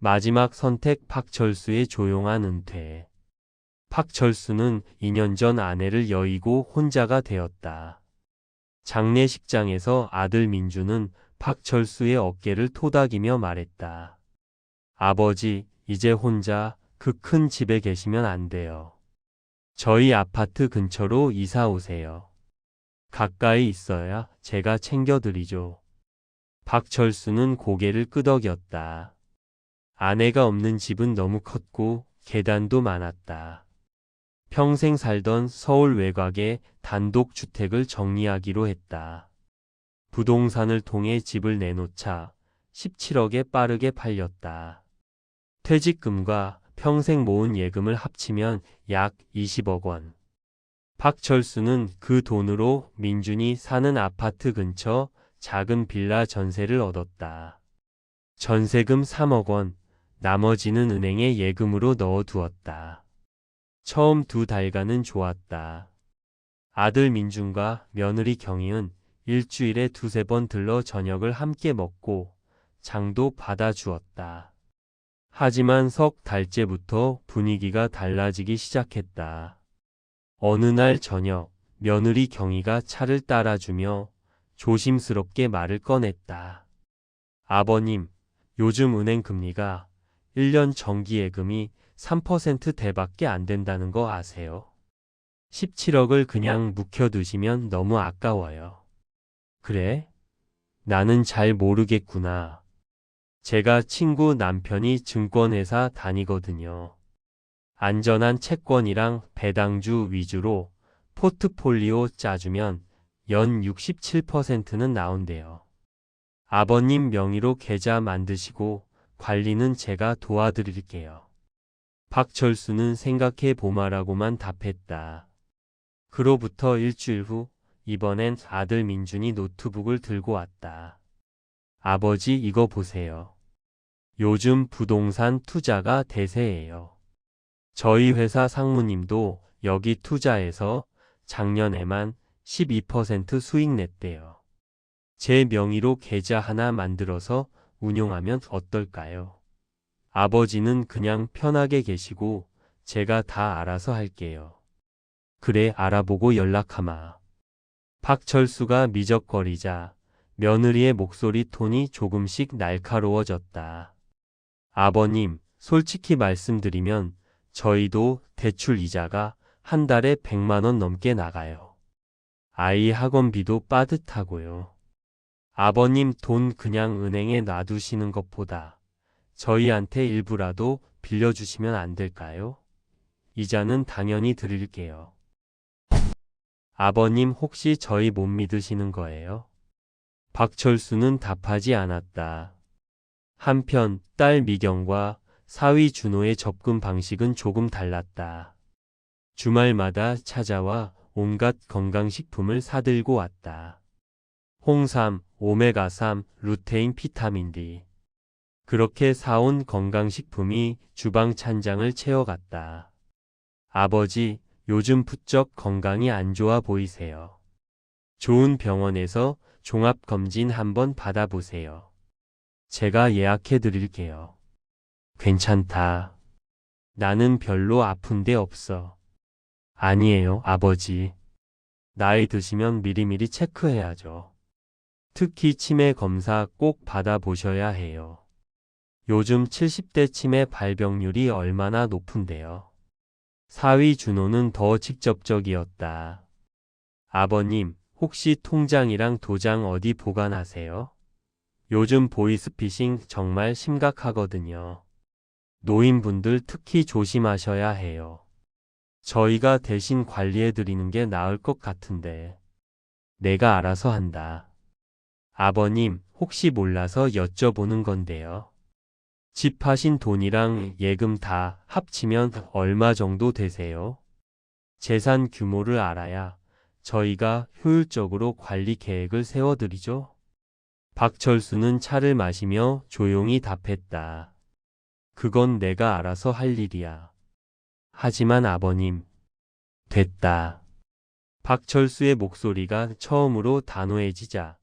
마지막 선택 박철수의 조용한 은퇴. 박철수는 2년 전 아내를 여의고 혼자가 되었다. 장례식장에서 아들 민주는 박철수의 어깨를 토닥이며 말했다. 아버지, 이제 혼자 그 큰 집에 계시면 안 돼요. 저희 아파트 근처로 이사 오세요. 가까이 있어야 제가 챙겨드리죠. 박철수는 고개를 끄덕였다. 아내가 없는 집은 너무 컸고 계단도 많았다. 평생 살던 서울 외곽의 단독주택을 정리하기로 했다. 부동산을 통해 집을 내놓자 17억에 빠르게 팔렸다. 퇴직금과 평생 모은 예금을 합치면 약 20억 원. 박철수는 그 돈으로 민준이 사는 아파트 근처 작은 빌라 전세를 얻었다. 전세금 3억 원, 나머지는 은행에 예금으로 넣어두었다. 처음 2달간은 좋았다. 아들 민준과 며느리 경희은 일주일에 2~3번 들러 저녁을 함께 먹고 장도 받아주었다. 하지만 석 달째부터 분위기가 달라지기 시작했다. 어느 날 저녁, 며느리 경희가 차를 따라주며 조심스럽게 말을 꺼냈다. 아버님, 요즘 은행 금리가 1년 정기예금이 3%대밖에 안 된다는 거 아세요? 17억을 그냥 묵혀두시면 너무 아까워요. 그래? 나는 잘 모르겠구나. 제가 친구 남편이 증권회사 다니거든요. 안전한 채권이랑 배당주 위주로 포트폴리오 짜주면 연 67%는 나온대요. 아버님 명의로 계좌 만드시고 관리는 제가 도와드릴게요. 박철수는 생각해 보마라고만 답했다. 그로부터 일주일 후, 이번엔 아들 민준이 노트북을 들고 왔다. 아버지, 이거 보세요. 요즘 부동산 투자가 대세예요. 저희 회사 상무님도 여기 투자해서 작년에만 12% 수익 냈대요. 제 명의로 계좌 하나 만들어서 운용하면 어떨까요? 아버지는 그냥 편하게 계시고 제가 다 알아서 할게요. 그래, 알아보고 연락하마. 박철수가 미적거리자 며느리의 목소리 톤이 조금씩 날카로워졌다. 아버님, 솔직히 말씀드리면 저희도 대출 이자가 한 달에 100만 원 넘게 나가요. 아이 학원비도 빠듯하고요. 아버님 돈 그냥 은행에 놔두시는 것보다 저희한테 일부라도 빌려주시면 안 될까요? 이자는 당연히 드릴게요. 아버님 혹시 저희 못 믿으시는 거예요? 박철수는 답하지 않았다. 한편 딸 미경과 사위 준호의 접근 방식은 조금 달랐다. 주말마다 찾아와 온갖 건강식품을 사들고 왔다. 홍삼, 오메가3, 루테인, 비타민 D. 그렇게 사온 건강식품이 주방 찬장을 채워갔다. 아버지, 요즘 부쩍 건강이 안 좋아 보이세요. 좋은 병원에서 종합검진 한번 받아보세요. 제가 예약해 드릴게요. 괜찮다. 나는 별로 아픈 데 없어. 아니에요, 아버지. 나이 드시면 미리미리 체크해야죠. 특히 치매 검사 꼭 받아보셔야 해요. 요즘 70대 치매 발병률이 얼마나 높은데요. 사위 준호는 더 직접적이었다. 아버님, 혹시 통장이랑 도장 어디 보관하세요? 요즘 보이스피싱 정말 심각하거든요. 노인분들 특히 조심하셔야 해요. 저희가 대신 관리해드리는 게 나을 것 같은데. 내가 알아서 한다. 아버님, 혹시 몰라서 여쭤보는 건데요. 집 하신 돈이랑 예금 다 합치면 얼마 정도 되세요? 재산 규모를 알아야 저희가 효율적으로 관리 계획을 세워드리죠. 박철수는 차를 마시며 조용히 답했다. 그건 내가 알아서 할 일이야. 하지만 아버님. 됐다. 박철수의 목소리가 처음으로 단호해지자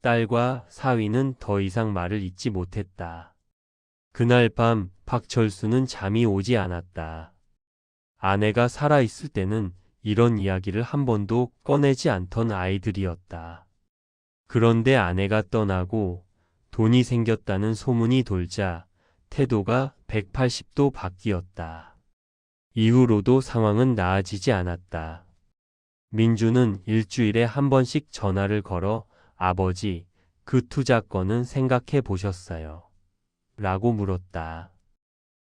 딸과 사위는 더 이상 말을 잇지 못했다. 그날 밤 박철수는 잠이 오지 않았다. 아내가 살아있을 때는 이런 이야기를 한 번도 꺼내지 않던 아이들이었다. 그런데 아내가 떠나고 돈이 생겼다는 소문이 돌자 태도가 180도 바뀌었다. 이후로도 상황은 나아지지 않았다. 민주는 일주일에 한 번씩 전화를 걸어 아버지, 그 투자건은 생각해 보셨어요? 라고 물었다.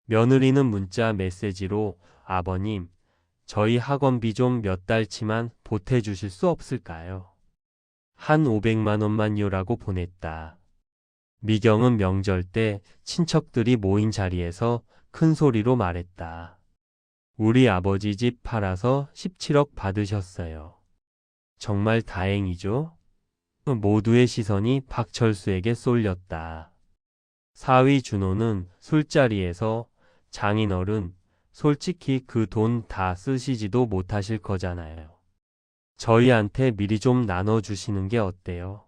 며느리는 문자 메시지로 아버님, 저희 학원비 좀 몇 달치만 보태주실 수 없을까요? 한 500만 원만요라고 보냈다. 미경은 명절 때 친척들이 모인 자리에서 큰 소리로 말했다. 우리 아버지 집 팔아서 17억 받으셨어요. 정말 다행이죠? 모두의 시선이 박철수에게 쏠렸다. 사위 준호는 술자리에서 장인어른, 솔직히 그 돈 다 쓰시지도 못하실 거잖아요. 저희한테 미리 좀 나눠주시는 게 어때요?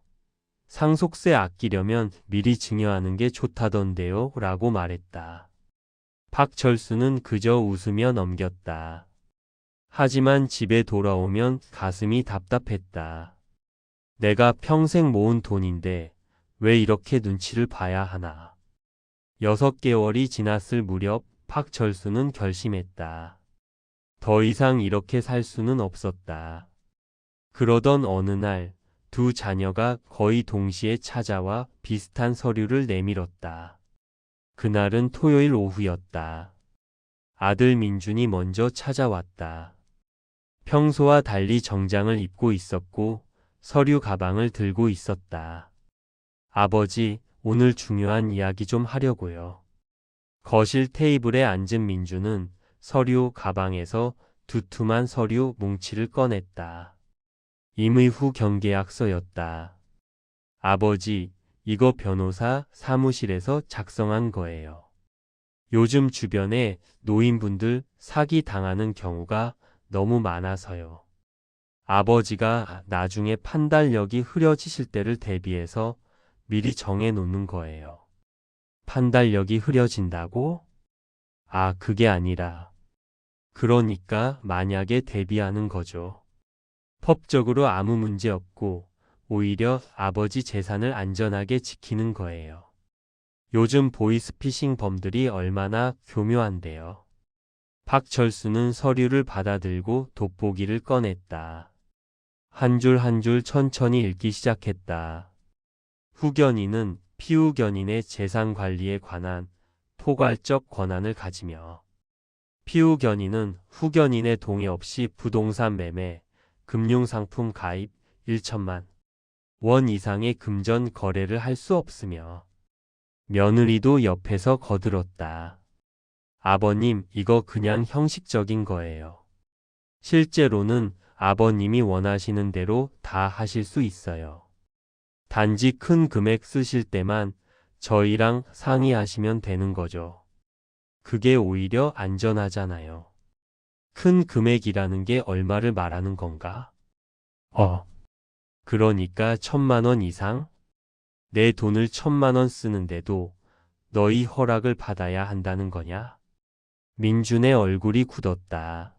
상속세 아끼려면 미리 증여하는 게 좋다던데요? 라고 말했다. 박철수는 그저 웃으며 넘겼다. 하지만 집에 돌아오면 가슴이 답답했다. 내가 평생 모은 돈인데 왜 이렇게 눈치를 봐야 하나. 6개월이 지났을 무렵 박철수는 결심했다. 더 이상 이렇게 살 수는 없었다. 그러던 어느 날 두 자녀가 거의 동시에 찾아와 비슷한 서류를 내밀었다. 그날은 토요일 오후였다. 아들 민준이 먼저 찾아왔다. 평소와 달리 정장을 입고 있었고 서류 가방을 들고 있었다. 아버지, 오늘 중요한 이야기 좀 하려고요. 거실 테이블에 앉은 민주는 서류 가방에서 두툼한 서류 뭉치를 꺼냈다. 임의후 경계약서였다. 아버지, 이거 변호사 사무실에서 작성한 거예요. 요즘 주변에 노인분들 사기 당하는 경우가 너무 많아서요. 아버지가 나중에 판단력이 흐려지실 때를 대비해서 미리 정해 놓는 거예요. 판단력이 흐려진다고? 아, 그게 아니라. 그러니까 만약에 대비하는 거죠. 법적으로 아무 문제 없고 오히려 아버지 재산을 안전하게 지키는 거예요. 요즘 보이스피싱 범들이 얼마나 교묘한데요. 박철수는 서류를 받아들고 돋보기를 꺼냈다. 한 줄 한 줄 천천히 읽기 시작했다. 후견인은 피후견인의 재산 관리에 관한 포괄적 권한을 가지며 피후견인은 후견인의 동의 없이 부동산 매매, 금융상품 가입 1천만 원 이상의 금전 거래를 할 수 없으며 며느리도 옆에서 거들었다. 아버님, 이거 그냥 형식적인 거예요. 실제로는 아버님이 원하시는 대로 다 하실 수 있어요. 단지 큰 금액 쓰실 때만 저희랑 상의하시면 되는 거죠. 그게 오히려 안전하잖아요. 큰 금액이라는 게 얼마를 말하는 건가? 그러니까 1,000만 원 이상? 내 돈을 1,000만 원 쓰는데도 너희 허락을 받아야 한다는 거냐? 민준의 얼굴이 굳었다.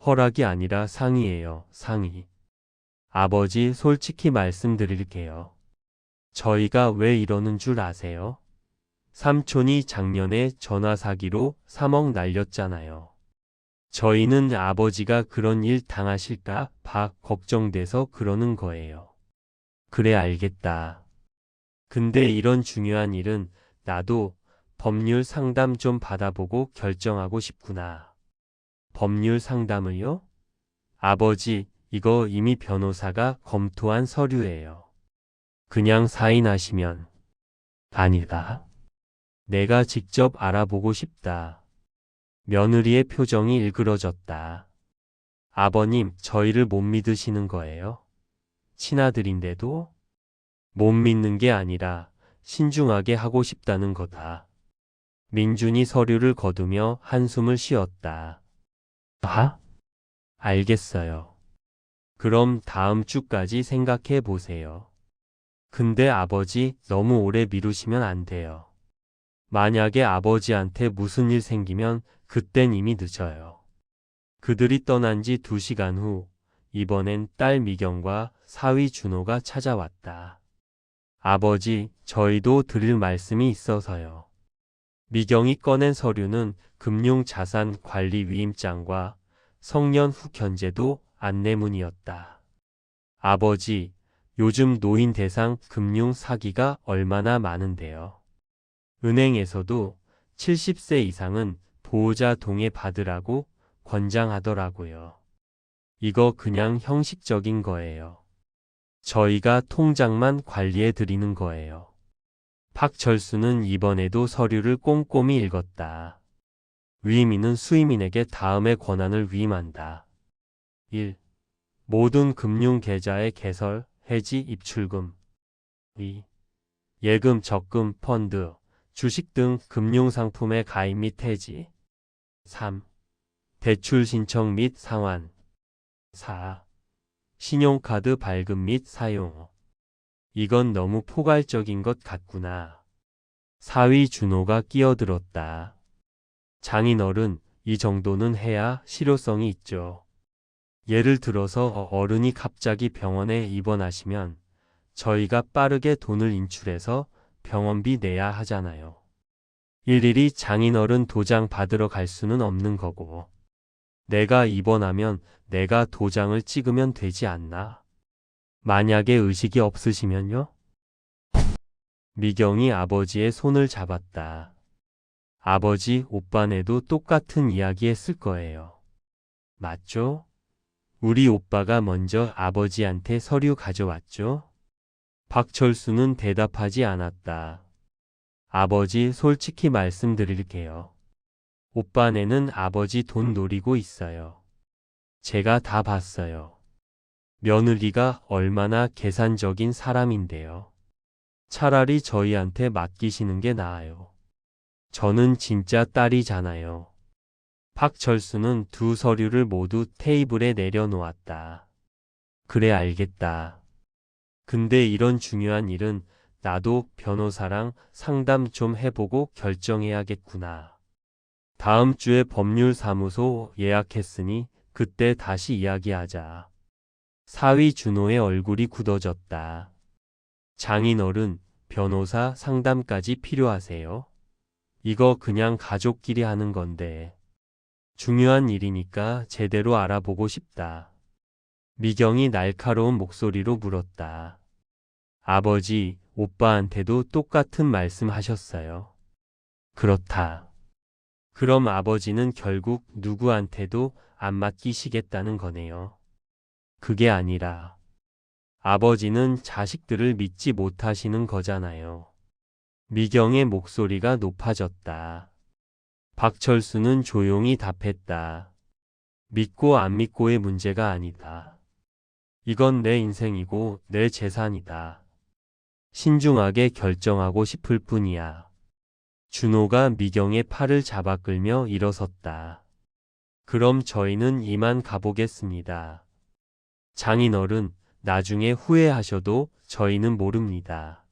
허락이 아니라 상의예요, 상의. 아버지, 솔직히 말씀드릴게요. 저희가 왜 이러는 줄 아세요? 삼촌이 작년에 전화 사기로 3억 날렸잖아요. 저희는 아버지가 그런 일 당하실까 봐 걱정돼서 그러는 거예요. 그래, 알겠다. 근데 이런 중요한 일은 나도 법률 상담 좀 받아보고 결정하고 싶구나. 법률 상담을요? 아버지, 이거 이미 변호사가 검토한 서류예요. 그냥 사인하시면. 아니다. 내가 직접 알아보고 싶다. 며느리의 표정이 일그러졌다. 아버님, 저희를 못 믿으시는 거예요? 친아들인데도? 못 믿는 게 아니라 신중하게 하고 싶다는 거다. 민준이 서류를 거두며 한숨을 쉬었다. 아? 알겠어요. 그럼 다음 주까지 생각해 보세요. 근데 아버지, 너무 오래 미루시면 안 돼요. 만약에 아버지한테 무슨 일 생기면 그땐 이미 늦어요. 그들이 떠난 지 2시간 후 이번엔 딸 미경과 사위 준호가 찾아왔다. 아버지, 저희도 드릴 말씀이 있어서요. 미경이 꺼낸 서류는 금융자산관리 위임장과 성년 후 견제도 안내문이었다. 아버지, 요즘 노인 대상 금융 사기가 얼마나 많은데요. 은행에서도 70세 이상은 보호자 동의 받으라고 권장하더라고요. 이거 그냥 형식적인 거예요. 저희가 통장만 관리해 드리는 거예요. 박철수는 이번에도 서류를 꼼꼼히 읽었다. 위임인은 수임인에게 다음의 권한을 위임한다. 1. 모든 금융계좌의 개설, 해지, 입출금. 2. 예금, 적금, 펀드, 주식 등 금융상품의 가입 및 해지. 3. 대출 신청 및 상환. 4. 신용카드 발급 및 사용. 이건 너무 포괄적인 것 같구나. 사위 준호가 끼어들었다. 장인어른, 이 정도는 해야 실효성이 있죠. 예를 들어서 어른이 갑자기 병원에 입원하시면 저희가 빠르게 돈을 인출해서 병원비 내야 하잖아요. 일일이 장인어른 도장 받으러 갈 수는 없는 거고. 내가 입원하면 내가 도장을 찍으면 되지 않나? 만약에 의식이 없으시면요? 미경이 아버지의 손을 잡았다. 아버지, 오빠네도 똑같은 이야기 했을 거예요. 맞죠? 우리 오빠가 먼저 아버지한테 서류 가져왔죠? 박철수는 대답하지 않았다. 아버지, 솔직히 말씀드릴게요. 오빠네는 아버지 돈 노리고 있어요. 제가 다 봤어요. 며느리가 얼마나 계산적인 사람인데요. 차라리 저희한테 맡기시는 게 나아요. 저는 진짜 딸이잖아요. 박철수는 두 서류를 모두 테이블에 내려놓았다. 그래, 알겠다. 근데 이런 중요한 일은 나도 변호사랑 상담 좀 해보고 결정해야겠구나. 다음 주에 법률사무소 예약했으니 그때 다시 이야기하자. 사위 준호의 얼굴이 굳어졌다. 장인어른, 변호사 상담까지 필요하세요? 이거 그냥 가족끼리 하는 건데. 중요한 일이니까 제대로 알아보고 싶다. 미경이 날카로운 목소리로 물었다. 아버지, 오빠한테도 똑같은 말씀 하셨어요. 그렇다. 그럼 아버지는 결국 누구한테도 안 맡기시겠다는 거네요. 그게 아니라 아버지는 자식들을 믿지 못하시는 거잖아요. 미경의 목소리가 높아졌다. 박철수는 조용히 답했다. 믿고 안 믿고의 문제가 아니다. 이건 내 인생이고 내 재산이다. 신중하게 결정하고 싶을 뿐이야. 준호가 미경의 팔을 잡아 끌며 일어섰다. 그럼 저희는 이만 가보겠습니다. 장인어른, 나중에 후회하셔도 저희는 모릅니다.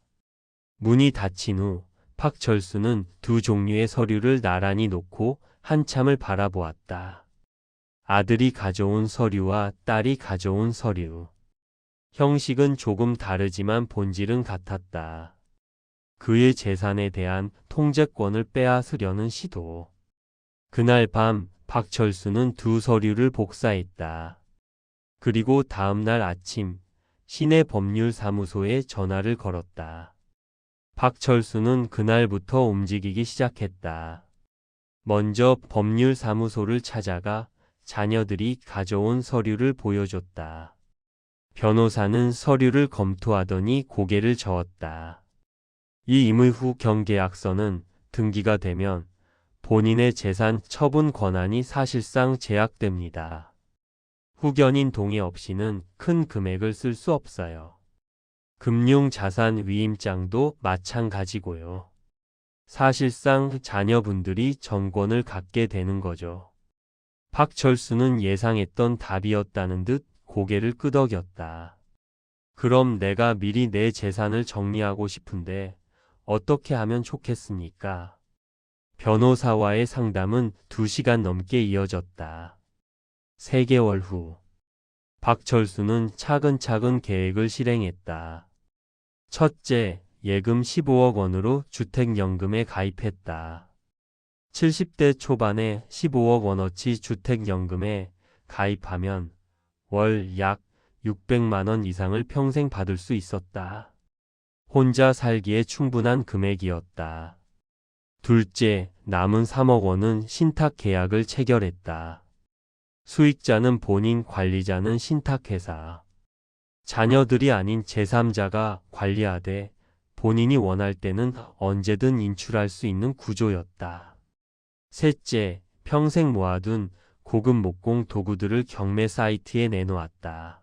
문이 닫힌 후 박철수는 두 종류의 서류를 나란히 놓고 한참을 바라보았다. 아들이 가져온 서류와 딸이 가져온 서류. 형식은 조금 다르지만 본질은 같았다. 그의 재산에 대한 통제권을 빼앗으려는 시도. 그날 밤 박철수는 두 서류를 복사했다. 그리고 다음날 아침 시내 법률사무소에 전화를 걸었다. 박철수는 그날부터 움직이기 시작했다. 먼저 법률사무소를 찾아가 자녀들이 가져온 서류를 보여줬다. 변호사는 서류를 검토하더니 고개를 저었다. 이 임의 후 경계약서는 등기가 되면 본인의 재산 처분 권한이 사실상 제약됩니다. 후견인 동의 없이는 큰 금액을 쓸 수 없어요. 금융자산 위임장도 마찬가지고요. 사실상 자녀분들이 전권을 갖게 되는 거죠. 박철수는 예상했던 답이었다는 듯 고개를 끄덕였다. 그럼 내가 미리 내 재산을 정리하고 싶은데 어떻게 하면 좋겠습니까? 변호사와의 상담은 2시간 넘게 이어졌다. 3개월 후, 박철수는 차근차근 계획을 실행했다. 첫째, 예금 15억 원으로 주택연금에 가입했다. 70대 초반에 15억 원어치 주택연금에 가입하면 월 약 600만 원 이상을 평생 받을 수 있었다. 혼자 살기에 충분한 금액이었다. 둘째, 남은 3억 원은 신탁 계약을 체결했다. 수익자는 본인, 관리자는 신탁회사. 자녀들이 아닌 제3자가 관리하되 본인이 원할 때는 언제든 인출할 수 있는 구조였다. 셋째, 평생 모아둔 고급 목공 도구들을 경매 사이트에 내놓았다.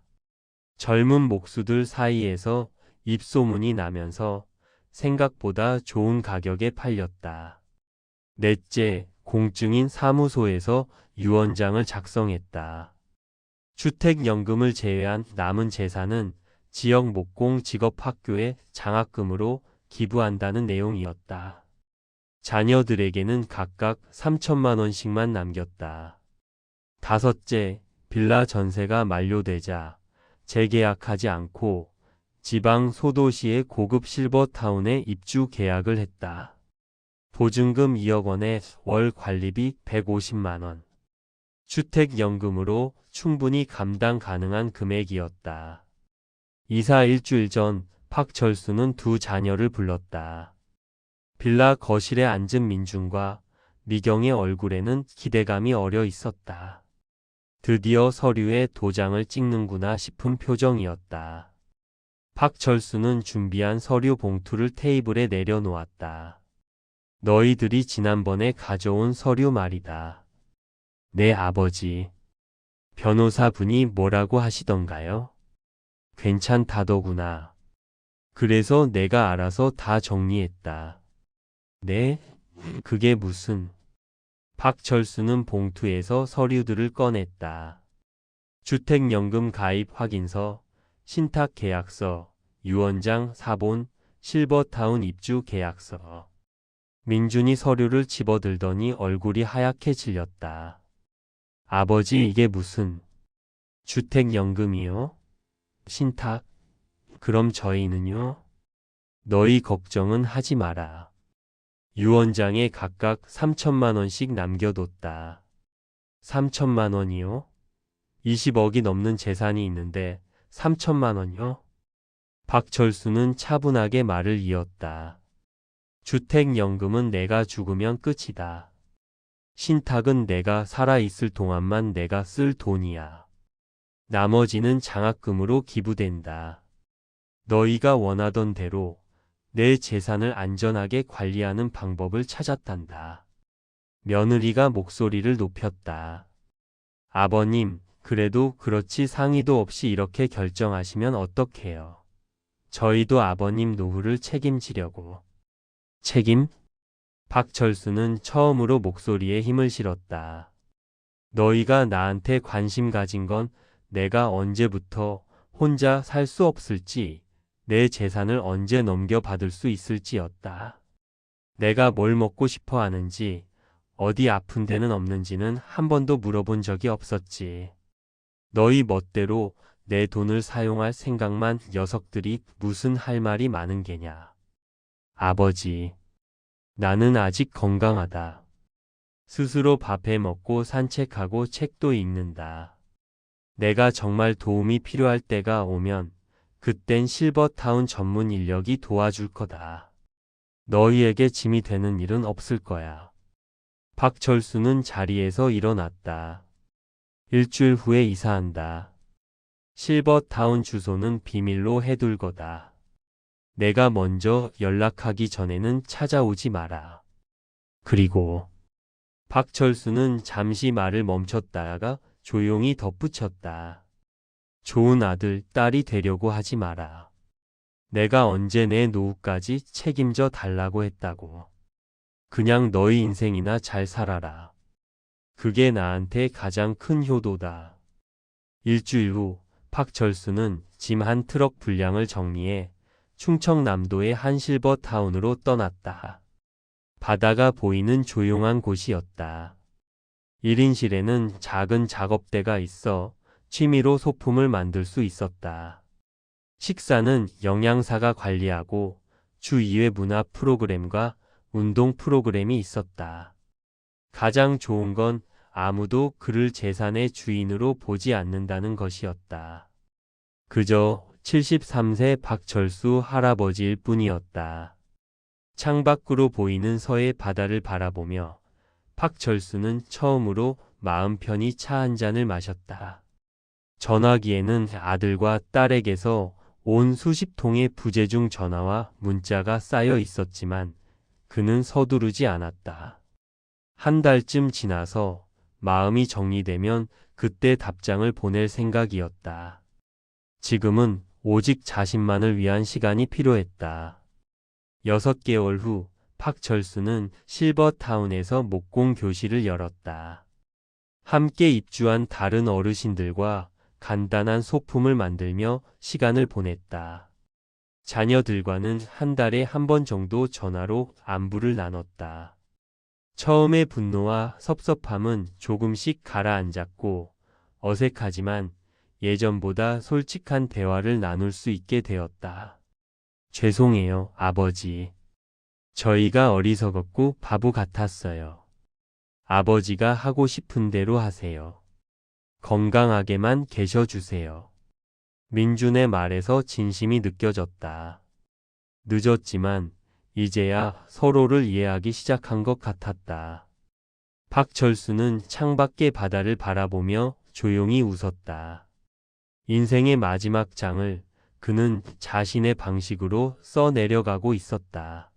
젊은 목수들 사이에서 입소문이 나면서 생각보다 좋은 가격에 팔렸다. 넷째, 공증인 사무소에서 유언장을 작성했다. 주택연금을 제외한 남은 재산은 지역 목공 직업학교에 장학금으로 기부한다는 내용이었다. 자녀들에게는 각각 3천만 원씩만 남겼다. 다섯째, 빌라 전세가 만료되자 재계약하지 않고 지방 소도시의 고급 실버타운에 입주 계약을 했다. 보증금 2억 원에 월 관리비 150만 원. 주택연금으로 충분히 감당 가능한 금액이었다. 이사 일주일 전 박철수는 2 자녀를 불렀다. 빌라 거실에 앉은 민준과 미경의 얼굴에는 기대감이 어려 있었다. 드디어 서류에 도장을 찍는구나 싶은 표정이었다. 박철수는 준비한 서류 봉투를 테이블에 내려놓았다. 너희들이 지난번에 가져온 서류 말이다. 내 아버지, 변호사분이 뭐라고 하시던가요? 괜찮다더구나. 그래서 내가 알아서 다 정리했다. 네? 그게 무슨... 박철수는 봉투에서 서류들을 꺼냈다. 주택연금 가입 확인서, 신탁계약서, 유언장, 사본, 실버타운 입주 계약서. 민준이 서류를 집어들더니 얼굴이 하얗게 질렸다. 아버지, 이게 무슨... 주택연금이요? 신탁? 그럼 저희는요? 너희 걱정은 하지 마라. 유언장에 각각 3천만 원씩 남겨뒀다. 3천만 원이요? 20억이 넘는 재산이 있는데 3천만 원요? 박철수는 차분하게 말을 이었다. 주택연금은 내가 죽으면 끝이다. 신탁은 내가 살아있을 동안만 내가 쓸 돈이야. 나머지는 장학금으로 기부된다. 너희가 원하던 대로 내 재산을 안전하게 관리하는 방법을 찾았단다. 며느리가 목소리를 높였다. 아버님, 그래도 그렇지 상의도 없이 이렇게 결정하시면 어떡해요. 저희도 아버님 노후를 책임지려고. 책임? 박철수는 처음으로 목소리에 힘을 실었다. 너희가 나한테 관심 가진 건 내가 언제부터 혼자 살 수 없을지, 내 재산을 언제 넘겨받을 수 있을지였다. 내가 뭘 먹고 싶어 하는지, 어디 아픈 데는 없는지는 한 번도 물어본 적이 없었지. 너희 멋대로 내 돈을 사용할 생각만 녀석들이 무슨 할 말이 많은 게냐. 아버지, 나는 아직 건강하다. 스스로 밥해 먹고 산책하고 책도 읽는다. 내가 정말 도움이 필요할 때가 오면 그땐 실버타운 전문 인력이 도와줄 거다. 너희에게 짐이 되는 일은 없을 거야. 박철수는 자리에서 일어났다. 일주일 후에 이사한다. 실버타운 주소는 비밀로 해둘 거다. 내가 먼저 연락하기 전에는 찾아오지 마라. 그리고 박철수는 잠시 말을 멈췄다가 조용히 덧붙였다. 좋은 아들, 딸이 되려고 하지 마라. 내가 언제 내 노후까지 책임져 달라고 했다고. 그냥 너희 인생이나 잘 살아라. 그게 나한테 가장 큰 효도다. 일주일 후 박철수는 짐 한 트럭 분량을 정리해 충청남도의 한 실버타운으로 떠났다. 바다가 보이는 조용한 곳이었다. 1인실에는 작은 작업대가 있어 취미로 소품을 만들 수 있었다. 식사는 영양사가 관리하고 주 2회 문화 프로그램과 운동 프로그램이 있었다. 가장 좋은 건 아무도 그를 재산의 주인으로 보지 않는다는 것이었다. 그저 73세 박철수 할아버지일 뿐이었다. 창밖으로 보이는 서해 바다를 바라보며 박철수는 처음으로 마음 편히 차 한 잔을 마셨다. 전화기에는 아들과 딸에게서 온 수십 통의 부재중 전화와 문자가 쌓여 있었지만 그는 서두르지 않았다. 한 달쯤 지나서 마음이 정리되면 그때 답장을 보낼 생각이었다. 지금은 오직 자신만을 위한 시간이 필요했다. 6개월 후 박철수는 실버타운에서 목공 교실을 열었다. 함께 입주한 다른 어르신들과 간단한 소품을 만들며 시간을 보냈다. 자녀들과는 한 달에 한 번 정도 전화로 안부를 나눴다. 처음의 분노와 섭섭함은 조금씩 가라앉았고 어색하지만 예전보다 솔직한 대화를 나눌 수 있게 되었다. 죄송해요, 아버지. 저희가 어리석었고 바보 같았어요. 아버지가 하고 싶은 대로 하세요. 건강하게만 계셔주세요. 민준의 말에서 진심이 느껴졌다. 늦었지만 이제야 서로를 이해하기 시작한 것 같았다. 박철수는 창밖의 바다를 바라보며 조용히 웃었다. 인생의 마지막 장을 그는 자신의 방식으로 써내려가고 있었다.